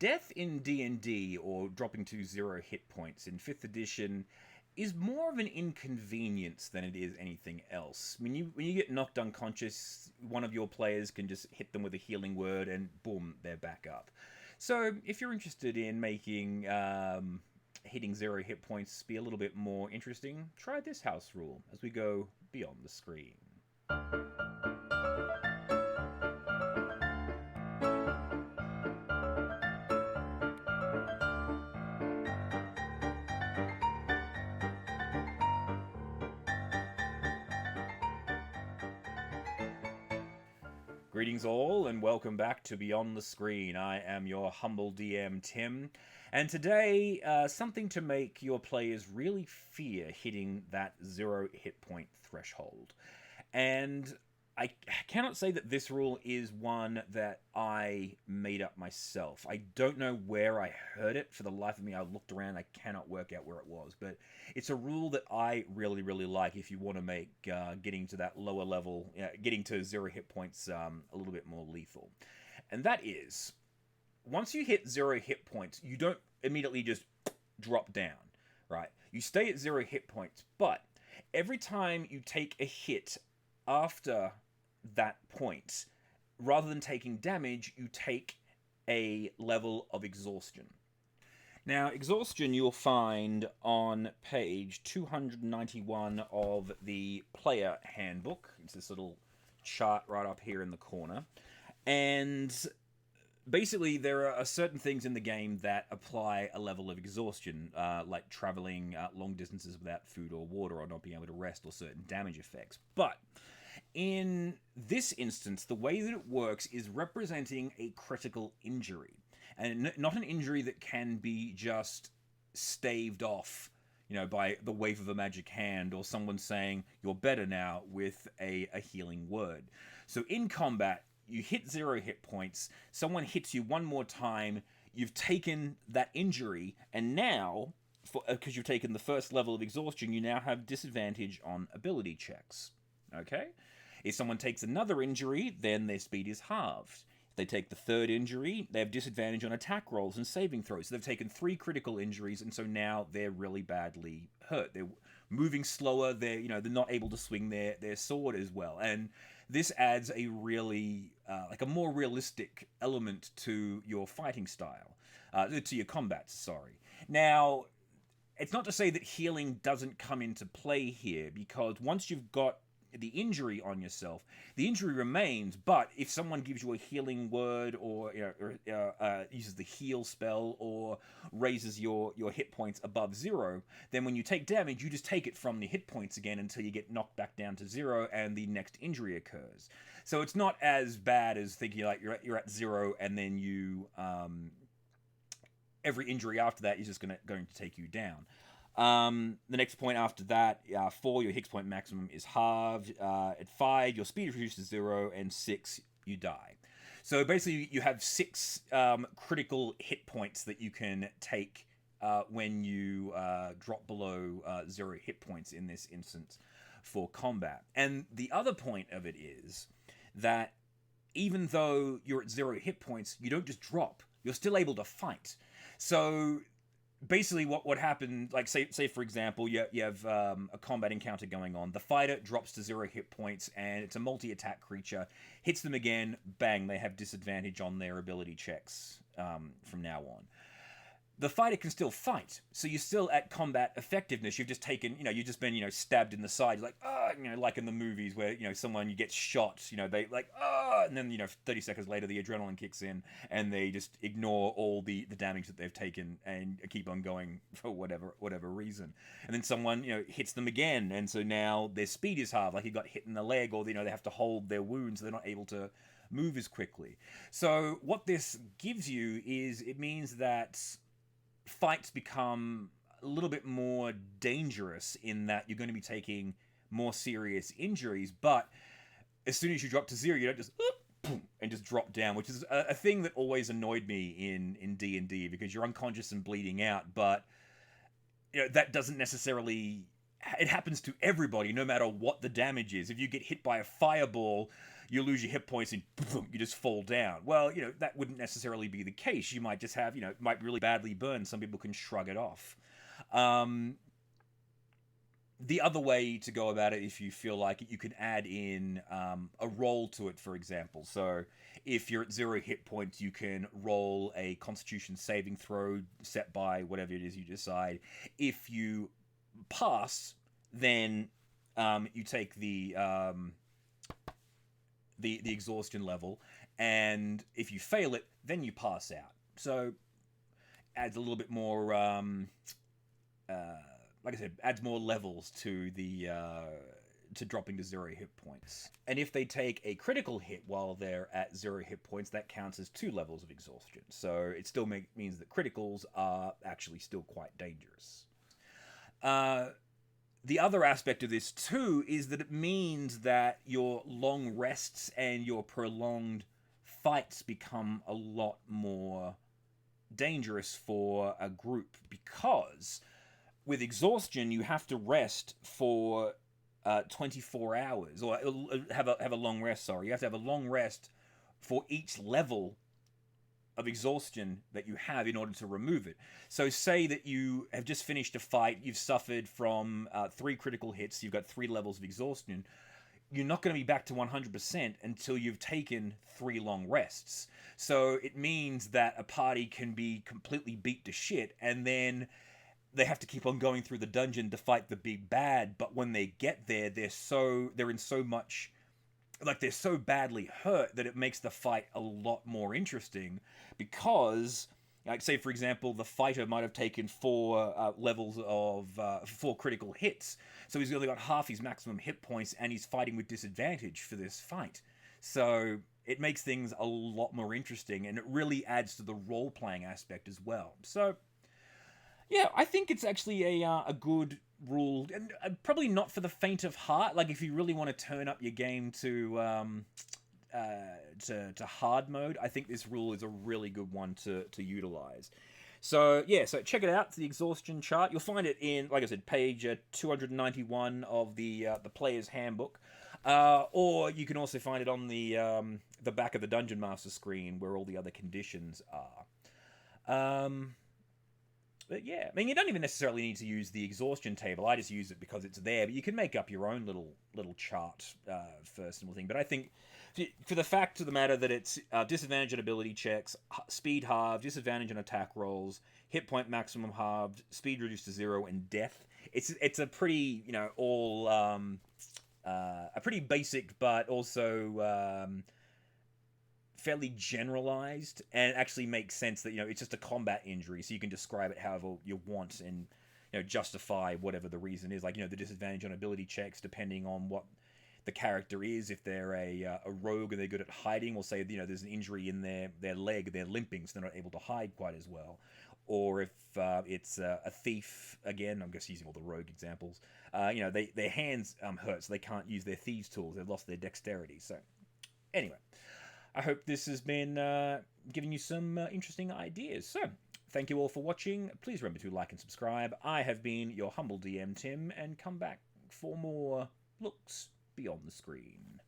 death in D&D, or dropping to 0 hit points in 5th edition, is more of an inconvenience than it is anything else. I mean, when you get knocked unconscious, one of your players can just hit them with a healing word and boom, they're back up. So if you're interested in making hitting 0 hit points be a little bit more interesting, try this house rule as we go beyond the screen. Greetings all, and welcome back to Beyond the Screen. I am your humble DM, Tim, and today, something to make your players really fear hitting that 0 hit point threshold. And I cannot say that this rule is one that I made up myself. I don't know where I heard it. For the life of me, I looked around. I cannot work out where it was. But it's a rule that I really, really like if you want to make getting to that lower level, getting to 0 hit points a little bit more lethal. And that is, once you hit 0 hit points, you don't immediately just drop down, right? You stay at 0 hit points, but every time you take a hit after that point, rather than taking damage, you take a level of exhaustion. Now, exhaustion you'll find on page 291 of the player handbook. It's this little chart right up here in the corner. And basically, there are certain things in the game that apply a level of exhaustion, like traveling long distances without food or water, or not being able to rest, or certain damage effects. But in this instance, the way that it works is representing a critical injury, and not an injury that can be just staved off, by the wave of a magic hand or someone saying you're better now with a healing word. So in combat, you hit 0 hit points, someone hits you one more time, you've taken that injury, and now, because you've taken the first level of exhaustion, you now have disadvantage on ability checks. Okay? If someone takes another injury, then their speed is halved. If they take the third injury, they have disadvantage on attack rolls and saving throws. So they've taken 3 critical injuries, and so now they're really badly hurt. They're moving slower. They're not able to swing their sword as well. And this adds a really a more realistic element to your fighting style, to your combat. Sorry. Now, it's not to say that healing doesn't come into play here, because once you've got the injury on yourself, the injury remains. But if someone gives you a healing word, or uses the heal spell, or raises your hit points above 0, then when you take damage, you just take it from the hit points again until you get knocked back down to 0 and the next injury occurs. So it's not as bad as thinking like you're at 0 and then you every injury after that is just going to take you down. The next point after that, 4, your hit point maximum is halved. At 5, your speed is reduced to 0, and 6, you die. So basically, you have 6 critical hit points that you can take when you drop below 0 hit points in this instance for combat. And the other point of it is that even though you're at 0 hit points, you don't just drop. You're still able to fight. So basically what happened, like say for example, you have a combat encounter going on. The fighter drops to 0 hit points, and it's a multi-attack creature. Hits them again, bang, they have disadvantage on their ability checks from now on. The fighter can still fight, so you're still at combat effectiveness. You've just taken, you've just been, stabbed in the side, like, like in the movies where, someone, you get shot, they like, and then, 30 seconds later the adrenaline kicks in and they just ignore all the damage that they've taken and keep on going for whatever reason. And then someone, hits them again, and so now their speed is halved, like you got hit in the leg, or, they have to hold their wounds, so they're not able to move as quickly. So what this gives you is, it means that fights become a little bit more dangerous in that you're going to be taking more serious injuries, but as soon as you drop to 0, you don't just and just drop down, which is a thing that always annoyed me in D&D, because you're unconscious and bleeding out, but that doesn't necessarily it happens to everybody, no matter what the damage is. If you get hit by a fireball, you lose your hit points and boom, you just fall down. Well, that wouldn't necessarily be the case. You might just have, it might really badly burn. Some people can shrug it off. The other way to go about it, if you feel like it, you can add in a roll to it, for example. So if you're at 0 hit points, you can roll a Constitution saving throw set by whatever it is you decide. If you pass, then you take the exhaustion level, and if you fail it, then you pass out. So adds a little bit more, like I said, adds more levels to the to dropping to 0 hit points. And if they take a critical hit while they're at 0 hit points, that counts as 2 levels of exhaustion. So it still means that criticals are actually still quite dangerous. The other aspect of this too is that it means that your long rests and your prolonged fights become a lot more dangerous for a group, because with exhaustion you have to rest for 24 hours, or have a long rest. Sorry, you have to have a long rest for each level of exhaustion that you have in order to remove it. So say that you have just finished a fight, you've suffered from 3 critical hits, you've got 3 levels of exhaustion. You're not going to be back to 100% until you've taken 3 long rests. So it means that a party can be completely beat to shit, and then they have to keep on going through the dungeon to fight the big bad. But when they get there, they're in so much, like, they're so badly hurt that it makes the fight a lot more interesting, because, like, say for example, the fighter might have taken 4 levels of 4 critical hits, so he's only got half his maximum hit points, and he's fighting with disadvantage for this fight. So it makes things a lot more interesting, and it really adds to the role-playing aspect as well. So yeah, I think it's actually a good rule, and probably not for the faint of heart. Like, if you really want to turn up your game to hard mode, I think this rule is a really good one to utilize. So yeah, so check it out. It's the exhaustion chart. You'll find it in, like I said, page 291 of the player's handbook, or you can also find it on the back of the Dungeon Master screen where all the other conditions are. But yeah, I mean, you don't even necessarily need to use the exhaustion table. I just use it because it's there, but you can make up your own little chart for a simple thing. But I think, for the fact of the matter that it's disadvantage on ability checks, speed halved, disadvantage on attack rolls, hit point maximum halved, speed reduced to 0, and death. It's a pretty, all a pretty basic, but also fairly generalized, and it actually makes sense that it's just a combat injury, so you can describe it however you want, and justify whatever the reason is, like the disadvantage on ability checks depending on what the character is. If they're a rogue and they're good at hiding, we'll say there's an injury in their leg, they're limping, so they're not able to hide quite as well. Or if it's a thief, again, I'm just using all the rogue examples, their hands hurt, so they can't use their thieves tools, they've lost their dexterity. So anyway, I hope this has been giving you some interesting ideas. So, thank you all for watching. Please remember to like and subscribe. I have been your humble DM, Tim, and come back for more looks beyond the screen.